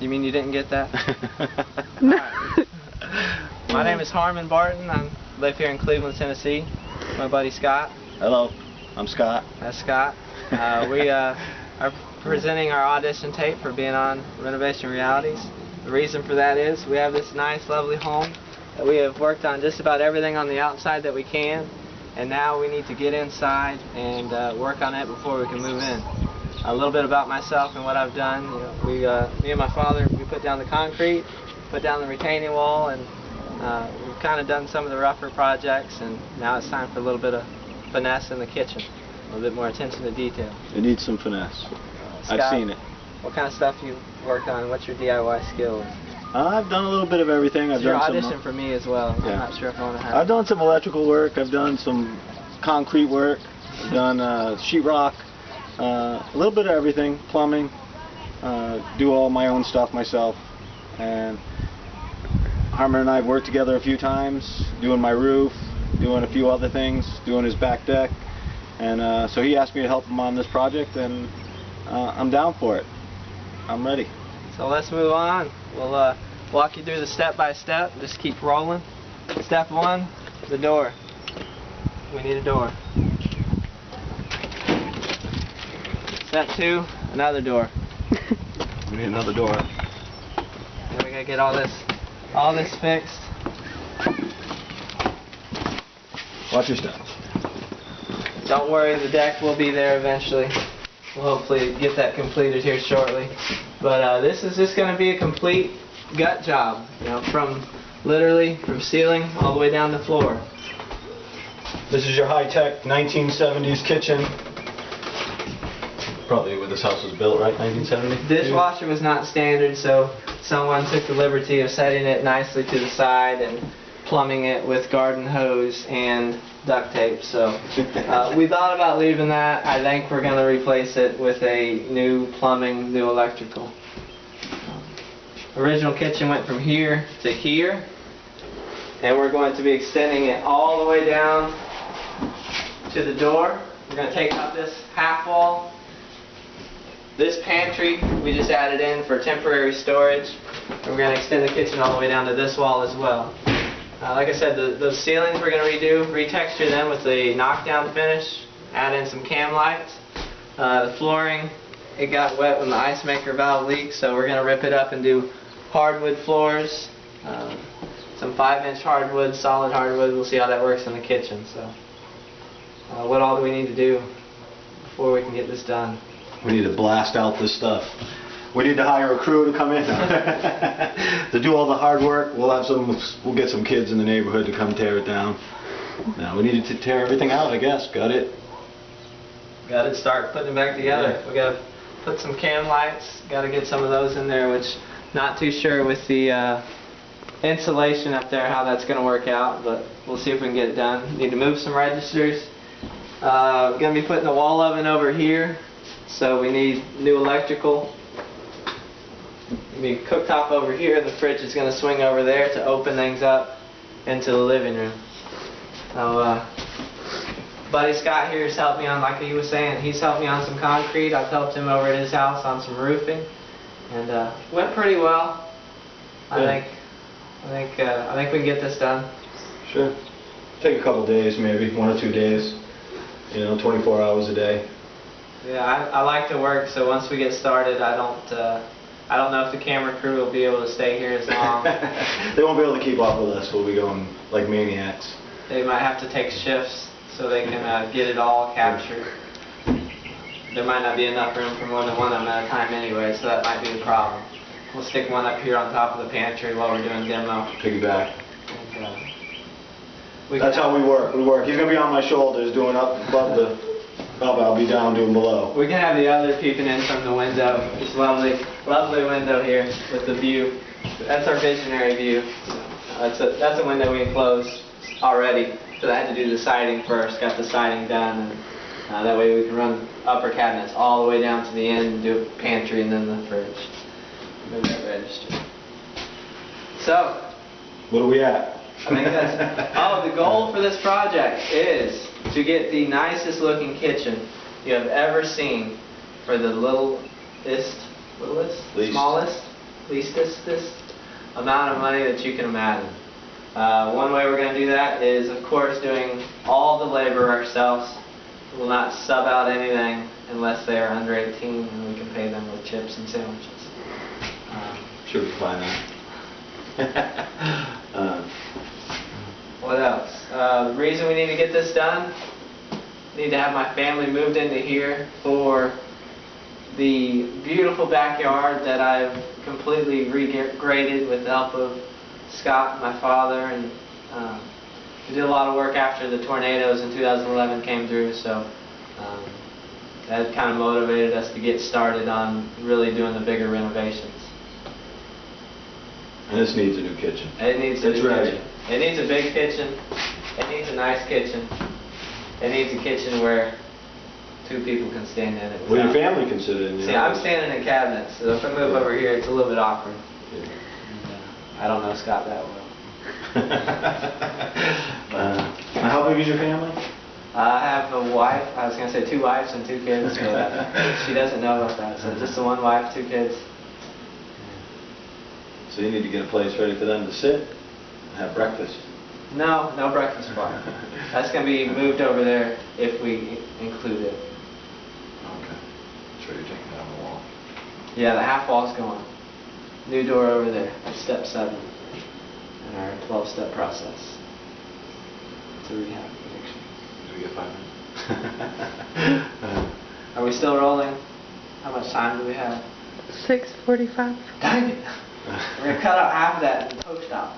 You mean you didn't get that? Right. My name is Harmon Barton. I live here in Cleveland, Tennessee. My buddy Scott. Hello, I'm Scott. That's Scott. We are presenting our audition tape for being on Renovation Realities. The reason for that is we have this nice, lovely home that we have worked on just about everything on the outside that we can, and now we need to get inside and work on it before we can move in. A little bit about myself and what I've done. You know, me and my father, we put down the concrete, put down the retaining wall, and we've kind of done some of the rougher projects, and now it's time for a little bit of finesse in the kitchen, a little bit more attention to detail. It needs some finesse. Scott, I've seen it. What kind of stuff you worked on? What's your DIY skills? I've done a little bit of everything. It's your audition for me as well. Yeah. I'm not sure if I want to have I've done some electrical work. I've done some concrete work. I've done sheetrock. A little bit of everything. Plumbing. Do all my own stuff myself. And Harmon and I have worked together a few times, doing my roof, doing a few other things, doing his back deck. And so he asked me to help him on this project, and I'm down for it. I'm ready. So let's move on. We'll walk you through the step by step. Just keep rolling. Step 1, the door. We need a door. Step 2, another door. We need another door. And we gotta get all this fixed. Watch your step. Don't worry, the deck will be there eventually. We'll hopefully get that completed here shortly. But this is just going to be a complete gut job, you know, literally from ceiling all the way down to floor. This is your high-tech 1970s kitchen. Probably where this house was built, right? 1970? Dishwasher was not standard, so someone took the liberty of setting it nicely to the side and plumbing it with garden hose and duct tape. So we thought about leaving that. I think we're going to replace it with a new plumbing, new electrical. Original kitchen went from here to here, and we're going to be extending it all the way down to the door. We're going to take out this half wall. This pantry we just added in for temporary storage. And we're going to extend the kitchen all the way down to this wall as well. Like I said, those ceilings we're going to redo, retexture them with the knockdown finish, add in some cam lights. The flooring, it got wet when the ice maker valve leaked, so we're going to rip it up and do hardwood floors, some 5-inch hardwood, solid hardwood. We'll see how that works in the kitchen. So, what all do we need to do before we can get this done? We need to blast out this stuff. We need to hire a crew to come in to do all the hard work. We'll get some kids in the neighborhood to come tear it down. Now we need to tear everything out, I guess. Got it? Got to start putting it back together. Yeah. We got to put some cam lights. Got to get some of those in there, which not too sure with the insulation up there how that's going to work out, but we'll see if we can get it done. Need to move some registers. Going to be putting a wall oven over here, so we need new electrical. Be cooktop over here. The fridge is going to swing over there to open things up into the living room. So, buddy Scott here has helped me on, like he was saying, he's helped me on some concrete. I've helped him over at his house on some roofing, and went pretty well. I think we can get this done. Sure. Take a couple days, maybe 1 or 2 days. You know, 24 hours a day. Yeah, I like to work, so once we get started, I don't know if the camera crew will be able to stay here as long. They won't be able to keep up with us. We'll be going like maniacs. They might have to take shifts so they can get it all captured. There might not be enough room for more than one of them at a time anyway, so that might be the problem. We'll stick one up here on top of the pantry while we're doing demo. Piggyback. And, that's how we work. He's going to be on my shoulders doing up above the... I'll be down doing below. We can have the other peeping in from the window. This lovely window here with the view. That's our visionary view. That's a window we enclosed already, because I had to do the siding first. Got the siding done, and that way we can run upper cabinets all the way down to the end and do a pantry and then the fridge. Move that register. So, what are we at? I think that's... the goal for this project is to get the nicest looking kitchen you have ever seen for the smallest least this amount of money that you can imagine. One way we're going to do that is, of course, doing all the labor ourselves. We will not sub out anything unless they are under 18, and we can pay them with chips and sandwiches. Sure, we can find that. What else? The reason we need to get this done, need to have my family moved into here for the beautiful backyard that I've completely regraded with the help of Scott, my father, and we did a lot of work after the tornadoes in 2011 came through, so that kind of motivated us to get started on really doing the bigger renovations. And this needs a new kitchen. It needs a new ready. kitchen. It needs a big kitchen. It needs a nice kitchen. It needs a kitchen where 2 people can stand in it. Well, your family can sit in. See, I'm standing in cabinets, so if I move over here, it's a little bit awkward. Yeah. I don't know Scott that well. How big is your family? I have a wife. I was going to say 2 wives and 2 kids, but she doesn't know about that. So just the 1 wife, 2 kids. So you need to get a place ready for them to sit and have breakfast. No breakfast bar. That's going to be moved over there if we include it. Okay. So you're taking down the wall. Yeah, the half wall's gone. New door over there. That's step 7 in our 12-step process. To rehab addiction. Do we get 5 minutes? Are we still rolling? How much time do we have? 6:45. Dang it! We're going to cut out half of that and post out.